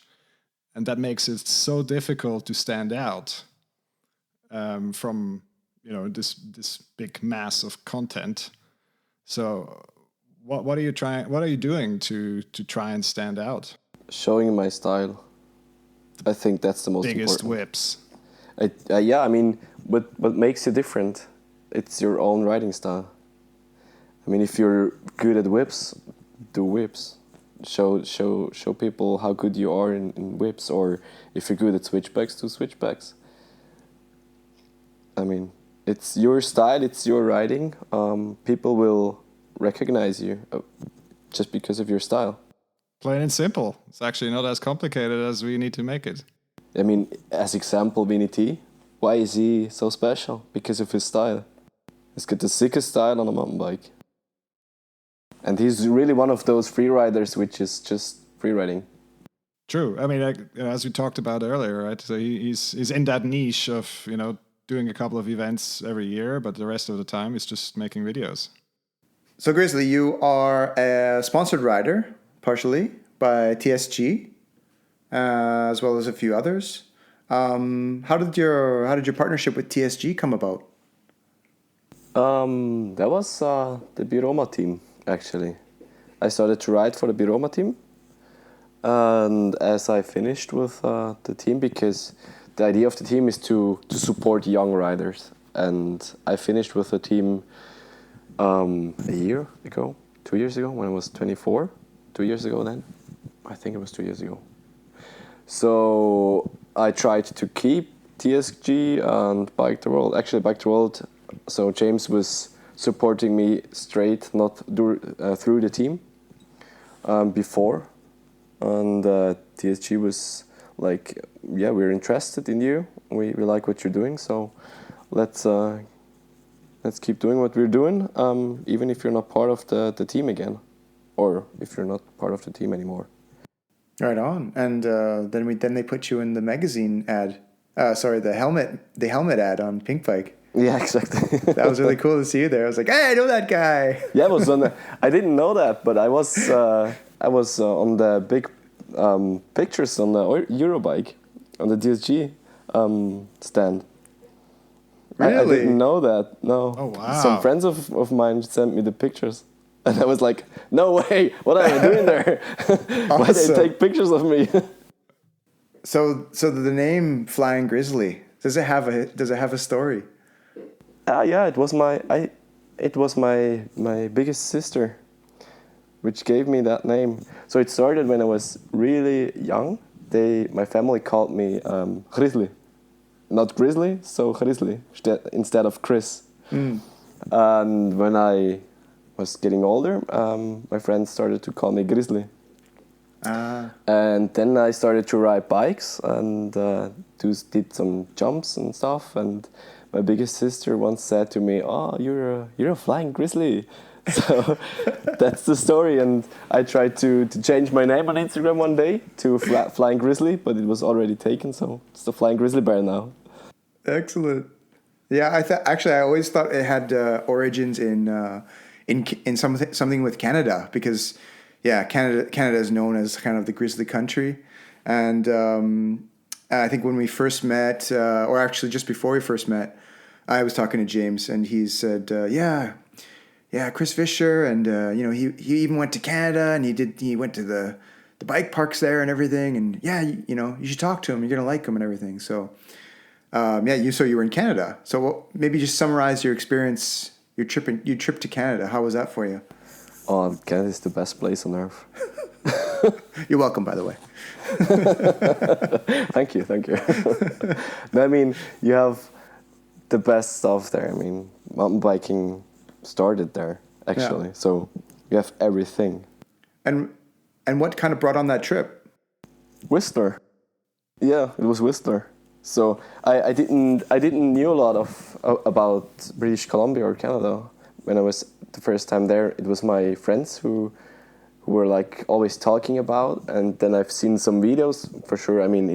[SPEAKER 1] and that makes it so difficult to stand out from this big mass of content. So what are you doing to try and stand out?
[SPEAKER 3] Showing my style. I think that's the most
[SPEAKER 1] biggest
[SPEAKER 3] important.
[SPEAKER 1] whips.
[SPEAKER 3] Yeah, I mean, what makes you different? It's your own riding style. I mean, if you're good at whips, do whips. Show people how good you are in whips, or if you're good at switchbacks, do switchbacks. I mean, it's your style, it's your riding. People will recognize you just because of your style.
[SPEAKER 1] Plain and simple. It's actually not as complicated as we need to make it.
[SPEAKER 3] I mean, as example, Vinny T. Why is he so special? Because of his style. He's got the sickest style on a mountain bike. And he's really one of those free riders which is just free riding.
[SPEAKER 1] True. I mean, as we talked about earlier, right? So he's in that niche of, doing a couple of events every year, but the rest of the time he's just making videos.
[SPEAKER 2] So Grizzly, you are a sponsored rider, partially, by TSG. as well as a few others. How did your partnership with TSG come about?
[SPEAKER 3] That was the Biroma team, actually. I started to ride for the Biroma team. And as I finished with the team, because the idea of the team is to support young riders. And I finished with the team a year ago, 2 years ago, when I was 24. 2 years ago then. I think it was 2 years ago. So I tried to keep TSG and Bike the World. Actually, Bike the World, so James was supporting me straight, not through the team before. And TSG was like, yeah, we're interested in you. We like what you're doing, so let's keep doing what we're doing, even if you're not part of the team again, or if you're not part of the team anymore.
[SPEAKER 2] Right on. And then they put you in the magazine ad. The helmet ad on Pink Bike.
[SPEAKER 3] Yeah, exactly.
[SPEAKER 2] That was really cool to see you there. I was like, hey, I know that guy.
[SPEAKER 3] Yeah, I didn't know that, but I was on the big pictures on the Eurobike, on the DSG stand.
[SPEAKER 2] Really?
[SPEAKER 3] I didn't know that. No.
[SPEAKER 1] Oh, wow.
[SPEAKER 3] Some friends of mine sent me the pictures. And I was like, no way, what am I doing there? Why did they take pictures of me?
[SPEAKER 2] So the name Flying Grizzly, does it have a story?
[SPEAKER 3] Yeah, it was my biggest sister, which gave me that name. So it started when I was really young. My family called me Grizzly. Not Grizzly, so Grizzly, instead of Chris.
[SPEAKER 2] Mm.
[SPEAKER 3] And when I was getting older, my friends started to call me Grizzly. And then I started to ride bikes and did some jumps and stuff. And my biggest sister once said to me, "Oh, you're a flying grizzly." So that's the story. And I tried to change my name on Instagram one day to Flying Grizzly, but it was already taken. So it's the Flying Grizzly Bear now.
[SPEAKER 2] Excellent. Yeah, I always thought it had origins in something with Canada, because Canada is known as kind of the grizzly country. And I think when we first met, or actually just before we first met, I was talking to James, and he said, Chris Visscher, and he even went to Canada, and he went to the bike parks there and everything, and you should talk to him, you're gonna like him and everything. So you were in Canada. So maybe just summarize your experience, your trip to Canada. How was that for you?
[SPEAKER 3] Oh, Canada is the best place on earth.
[SPEAKER 2] You're welcome, by the way.
[SPEAKER 3] Thank you. I mean, you have the best stuff there. I mean, mountain biking started there, actually. Yeah. So you have everything.
[SPEAKER 2] And what kind of brought on that trip?
[SPEAKER 3] Whistler. Yeah, it was Whistler. So I didn't knew a lot about British Columbia or Canada when I was the first time there. It was my friends who were like always talking about, and then I've seen some videos for sure. I mean,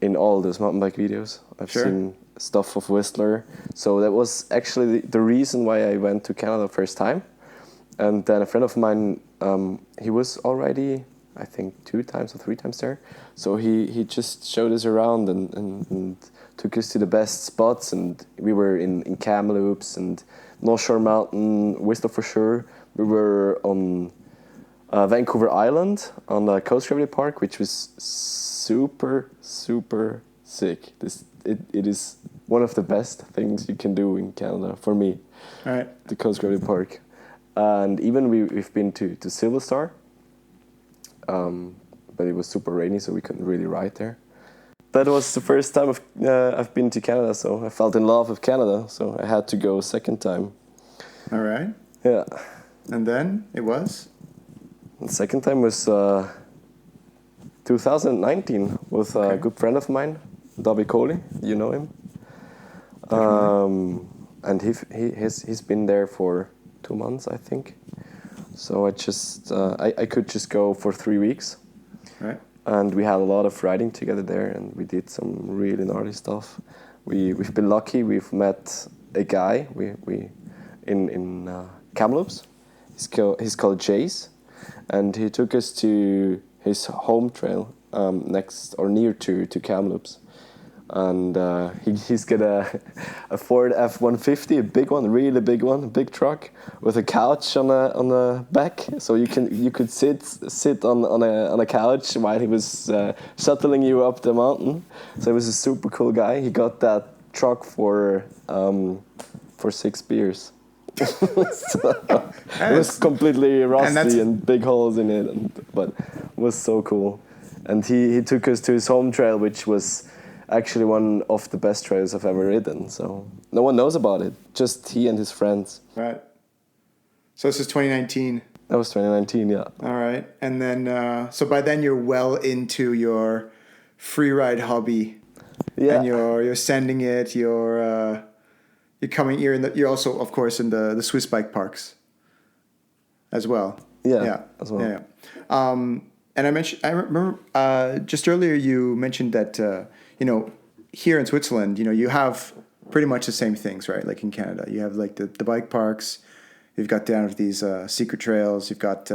[SPEAKER 3] in all those mountain bike videos, I've seen stuff of Whistler. So that was actually the reason why I went to Canada first time. And then a friend of mine, he was already, I think, 2 times or 3 times there. So he just showed us around and took us to the best spots. And we were in Kamloops and North Shore Mountain, Whistler for sure. We were on Vancouver Island on the Coast Gravity Park, which was super, super sick. It is one of the best things you can do in Canada for me.
[SPEAKER 2] All right.
[SPEAKER 3] The Coast Gravity Park. And even we've been to Silver Star. But it was super rainy, so we couldn't really ride there. That was the first time I've been to Canada, so I felt in love with Canada, so I had to go a second time.
[SPEAKER 2] All right.
[SPEAKER 3] Yeah.
[SPEAKER 2] And then it was?
[SPEAKER 3] The second time was 2019 with a good friend of mine, Davi Kohli. You know him. And he's been there for 2 months, I think. So I could just go for 3 weeks.
[SPEAKER 2] Right.
[SPEAKER 3] And we had a lot of riding together there, and we did some really gnarly stuff. We've been lucky. We've met a guy in Kamloops. He's called Jace, and he took us to his home trail next or near to Kamloops. And he's got a Ford F-150, a big one, really big one, a big truck with a couch on the back, so you could sit on a couch while he was shuttling you up the mountain. So he was a super cool guy. He got that truck for 6 beers. So, it was completely rusty and big holes in it, but it was so cool. And he took us to his home trail, which was actually one of the best trails I've ever ridden. So no one knows about it, just he and his friends.
[SPEAKER 2] Right. So this is 2019.
[SPEAKER 3] That was 2019, yeah.
[SPEAKER 2] All right. And then, so by then you're well into your free ride hobby.
[SPEAKER 3] Yeah.
[SPEAKER 2] And you're sending it, you're you're also, of course, in the Swiss bike parks as well.
[SPEAKER 3] Yeah. As well.
[SPEAKER 2] Yeah. And I remember just earlier you mentioned that, here in Switzerland, you have pretty much the same things, right? Like in Canada, you have like the bike parks, you've got down of these secret trails, you've got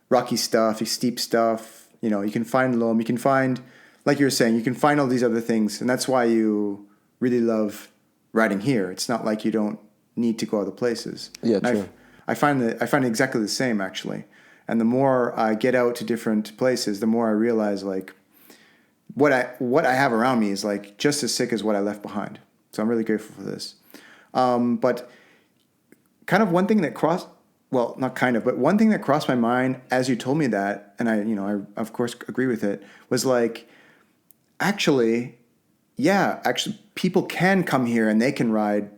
[SPEAKER 2] rocky stuff, steep stuff, you can find loam, you can find, like you were saying, you can find all these other things. And that's why you really love riding here. It's not like you don't need to go other places.
[SPEAKER 3] Yeah, true.
[SPEAKER 2] I find it exactly the same, actually. And the more I get out to different places, the more I realize like what I have around me is like just as sick as what I left behind. So I'm really grateful for this. But kind of one thing that crossed my mind as you told me that, and I of course agree with it, was like, actually people can come here and they can ride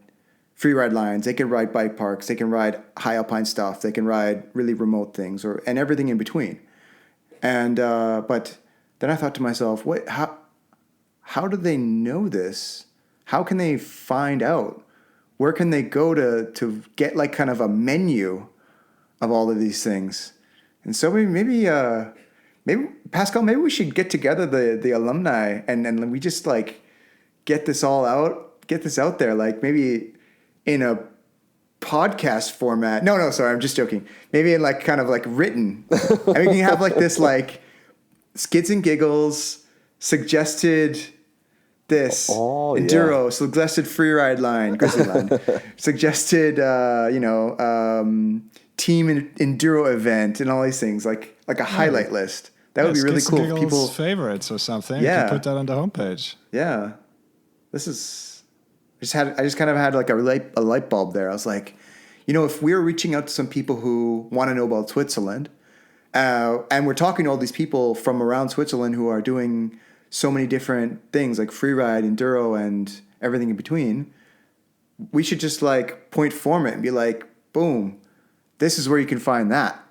[SPEAKER 2] free ride lines, they can ride bike parks, they can ride high alpine stuff, they can ride really remote things and everything in between. And but then I thought to myself, how do they know this? How can they find out? Where can they go to get like kind of a menu of all of these things? And so maybe Pascal, maybe we should get together the alumni and we just like get this out there, like maybe in a podcast format. No, sorry, I'm just joking. Maybe in like kind of like written. And we can have like this like skids and giggles, suggested this, enduro, suggested free ride line, Grizzly line, suggested, team enduro event and all these things, like a highlight list. That would be really cool.
[SPEAKER 1] Giggles
[SPEAKER 2] People
[SPEAKER 1] favorites or something.
[SPEAKER 2] Yeah.
[SPEAKER 1] You can put that on the homepage.
[SPEAKER 2] Yeah. I just kind of had like a light bulb there. I was like, if we're reaching out to some people who want to know about Switzerland, and we're talking to all these people from around Switzerland who are doing so many different things like free ride, enduro, and everything in between, we should just like point format and be like, boom, this is where you can find that.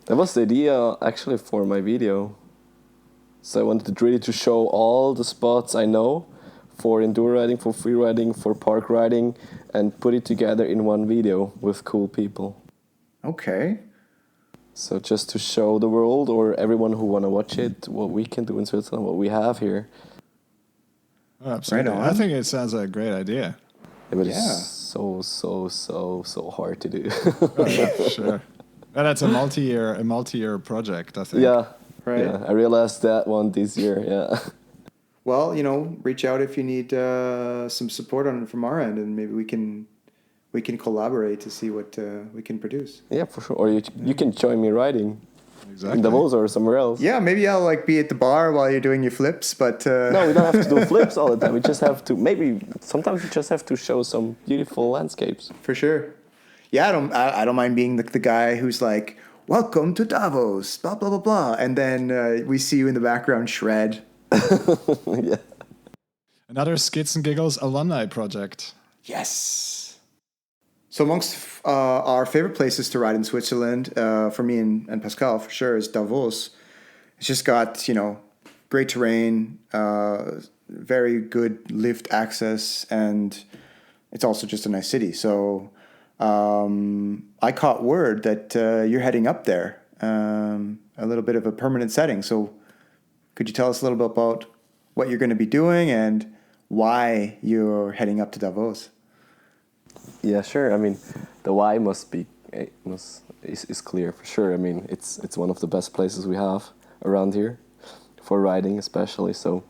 [SPEAKER 3] That was the idea actually for my video. So I wanted really to show all the spots I know for enduro riding, for free riding, for park riding, and put it together in one video with cool people.
[SPEAKER 2] Okay.
[SPEAKER 3] So just to show the world or everyone who want to watch it, what we can do in Switzerland, what we have here.
[SPEAKER 1] Oh, absolutely.
[SPEAKER 2] Right on.
[SPEAKER 1] I think it sounds like a great idea.
[SPEAKER 3] Yeah, but it's so hard to do.
[SPEAKER 1] Oh, yeah, sure. And that's a multi-year project, I think.
[SPEAKER 3] Yeah.
[SPEAKER 2] Right.
[SPEAKER 3] Yeah, I realized that one this year, yeah.
[SPEAKER 2] Well, reach out if you need some support on it from our end, and maybe we can collaborate to see what we can produce.
[SPEAKER 3] Yeah, for sure. Or you can join me riding
[SPEAKER 1] Exactly.
[SPEAKER 3] in Davos or somewhere else.
[SPEAKER 2] Yeah, maybe I'll like be at the bar while you're doing your flips, but
[SPEAKER 3] No, we don't have to do flips all the time. We just have to sometimes we just have to show some beautiful landscapes.
[SPEAKER 2] For sure. Yeah, I don't mind being the guy who's like, welcome to Davos, blah blah blah blah, and then we see you in the background shred.
[SPEAKER 3] Yeah.
[SPEAKER 1] Another Skids and Giggles alumni project.
[SPEAKER 2] Yes. So amongst our favorite places to ride in Switzerland, for me and Pascal for sure, is Davos. It's just got great terrain, very good lift access, and it's also just a nice city. So I caught word that you're heading up there, a little bit of a permanent setting. So could you tell us a little bit about what you're going to be doing and why you're heading up to Davos?
[SPEAKER 3] Yeah, sure. I mean, the why is clear for sure. I mean, it's one of the best places we have. around here for riding especially. So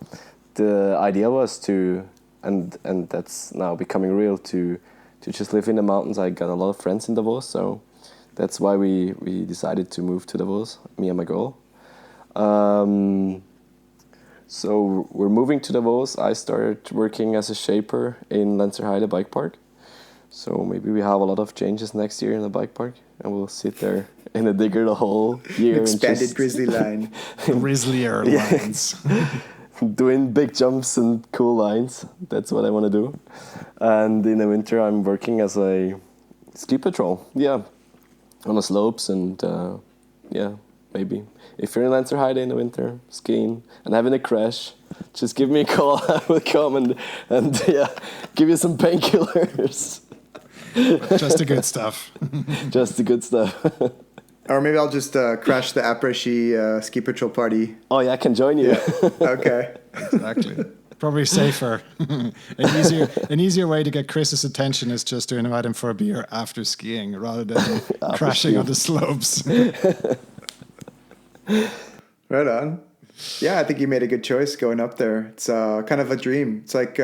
[SPEAKER 3] the idea was to, and that's now becoming real, to just live in the mountains. I got a lot of friends in Davos, so that's why we decided to move to Davos, me and my girl. So we're moving to Davos. I started working as a shaper in Lenzerheide Bike Park. So maybe we have a lot of changes next year in the bike park, and we'll sit there in a digger the whole year.
[SPEAKER 2] Expanded Grizzly line.
[SPEAKER 1] Grizzlier lines.
[SPEAKER 3] Doing big jumps and cool lines. That's what I want to do. And in the winter, I'm working as a ski patrol. Yeah, on the slopes and yeah, maybe. If you're in Lenzerheide in the winter, skiing and having a crash, just give me a call. I will come and yeah, give you some painkillers.
[SPEAKER 1] Just the good stuff.
[SPEAKER 3] Just the good stuff.
[SPEAKER 2] Or maybe I'll just crash the après-ski ski patrol party.
[SPEAKER 3] Oh yeah, I can join you.
[SPEAKER 2] Yeah. Okay.
[SPEAKER 1] Exactly. Probably safer. An easier way to get Chris's attention is just to invite him for a beer after skiing rather than crashing on the slopes.
[SPEAKER 2] Right on. Yeah, I think you made a good choice going up there. It's kind of a dream. It's like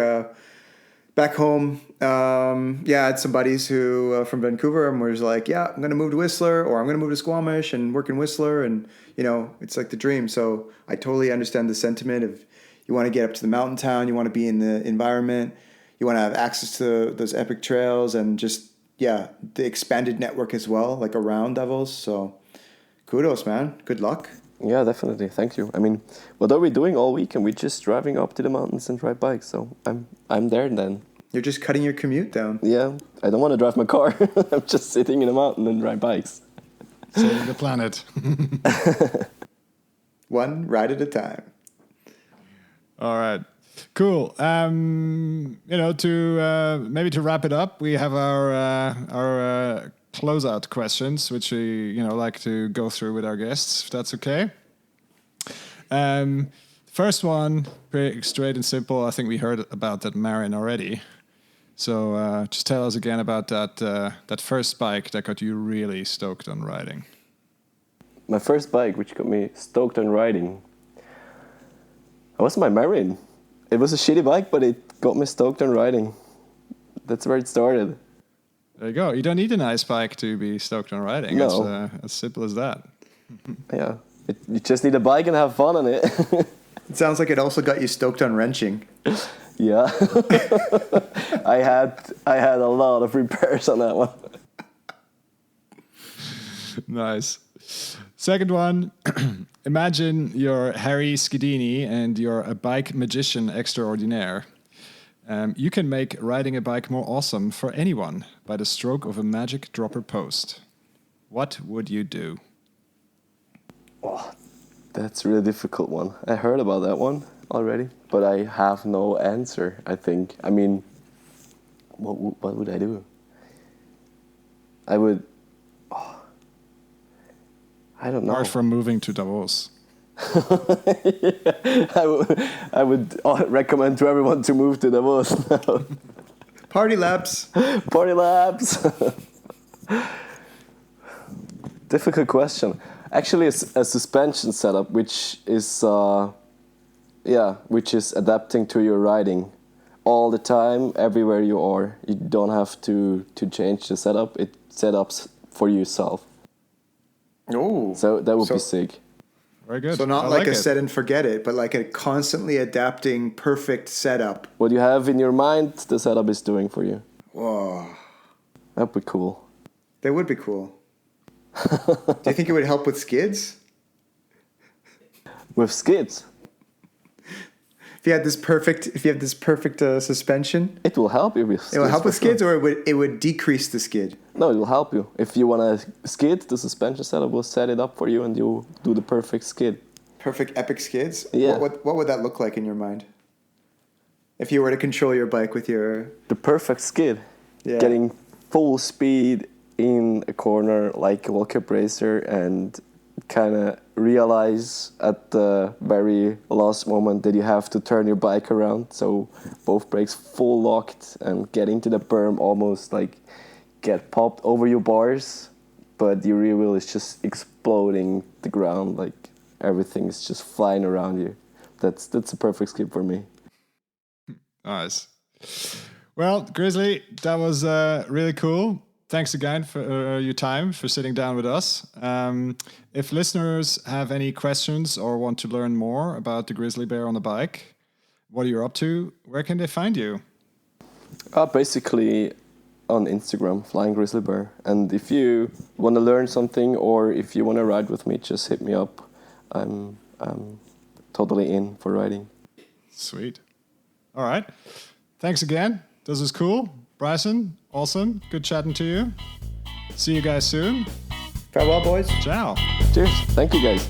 [SPEAKER 2] back home. Yeah, I had some buddies who from Vancouver and was like, yeah, I'm going to move to Whistler or I'm going to move to Squamish and work in Whistler. And, you know, it's like the dream. So I totally understand the sentiment of you want to get up to the mountain town. You want to be in the environment. You want to have access to those epic trails and just, yeah, the expanded network as well, like around Davos. So kudos, man. Good luck.
[SPEAKER 3] Yeah, definitely. Thank you. I mean, what are we doing all weekend? We're just driving up to the mountains and ride bikes. So I'm there then.
[SPEAKER 2] You're just cutting your commute down.
[SPEAKER 3] Yeah, I don't want to drive my car. I'm just sitting in a mountain and ride bikes.
[SPEAKER 1] Saving the planet.
[SPEAKER 2] One ride at a time.
[SPEAKER 1] All right. Cool. You know, to maybe to wrap it up, we have our closeout questions, which we like to go through with our guests, if that's okay. First one, pretty straight and simple. I think we heard about that Marin already. So just tell us again about that first bike that got you really stoked on riding.
[SPEAKER 3] My first bike, which got me stoked on riding, it was my Marin. It was a shitty bike, but it got me stoked on riding. That's where it started.
[SPEAKER 1] There you go. You don't need a nice bike to be stoked on riding.
[SPEAKER 3] No.
[SPEAKER 1] It's as simple as that.
[SPEAKER 3] Yeah, you just need a bike and have fun on it.
[SPEAKER 2] It sounds like it also got you stoked on wrenching.
[SPEAKER 3] Yeah, I had a lot of repairs on that one.
[SPEAKER 1] Nice. Second one, imagine you're Harry Skidini and you're a bike magician extraordinaire. You can make riding a bike more awesome for anyone by the stroke of a magic dropper post. What would you do?
[SPEAKER 3] Oh, that's a really difficult one. I heard about that one already, but I have no answer, I think. I mean, what would I do? I would... Oh, I don't know.
[SPEAKER 1] Apart from moving to Davos.
[SPEAKER 3] I would recommend to everyone to move to Davos now.
[SPEAKER 2] Party laps.
[SPEAKER 3] Party laps. Difficult question. Actually, it's a suspension setup which is adapting to your riding all the time, everywhere you are. You don't have to change the setup. It setups for yourself.
[SPEAKER 2] Oh.
[SPEAKER 3] So that would be sick.
[SPEAKER 1] Very good.
[SPEAKER 2] So not
[SPEAKER 1] I
[SPEAKER 2] like a
[SPEAKER 1] it.
[SPEAKER 2] set and forget it, but like a constantly adapting perfect setup.
[SPEAKER 3] What you have in your mind, the setup is doing for you.
[SPEAKER 2] Whoa.
[SPEAKER 3] That'd be cool.
[SPEAKER 2] That would be cool. Do you think it would help with skids?
[SPEAKER 3] With skids?
[SPEAKER 2] If you have this perfect suspension,
[SPEAKER 3] It will help you with skids.
[SPEAKER 2] it will help with
[SPEAKER 3] for sure.
[SPEAKER 2] skids, or it would decrease the skid.
[SPEAKER 3] No, it will help you. If you want to skid, the suspension setup will set it up for you and you'll do the perfect skid.
[SPEAKER 2] Perfect epic skids.
[SPEAKER 3] Yeah.
[SPEAKER 2] What would that look like in your mind? If you were to control your bike with your
[SPEAKER 3] The perfect skid.
[SPEAKER 2] Yeah.
[SPEAKER 3] Getting full speed in a corner like a World Cup racer and kind of realize at the very last moment that you have to turn your bike around, so both brakes full locked and get into the berm, almost like get popped over your bars, but your rear wheel is just exploding the ground. Like everything is just flying around you. That's a perfect skip for me.
[SPEAKER 1] Nice. Well, Grizzly, that was really cool. Thanks again for your time, for sitting down with us. If listeners have any questions or want to learn more about the grizzly bear on the bike, what you're up to, where can they find you?
[SPEAKER 3] Basically on Instagram, Flying Grizzly Bear. And if you want to learn something or if you want to ride with me, just hit me up. I'm totally in for riding.
[SPEAKER 1] Sweet. All right. Thanks again. This was cool. Bryson, awesome. Good chatting to you. See you guys soon.
[SPEAKER 2] Farewell, boys.
[SPEAKER 1] Ciao.
[SPEAKER 3] Cheers. Thank you, guys.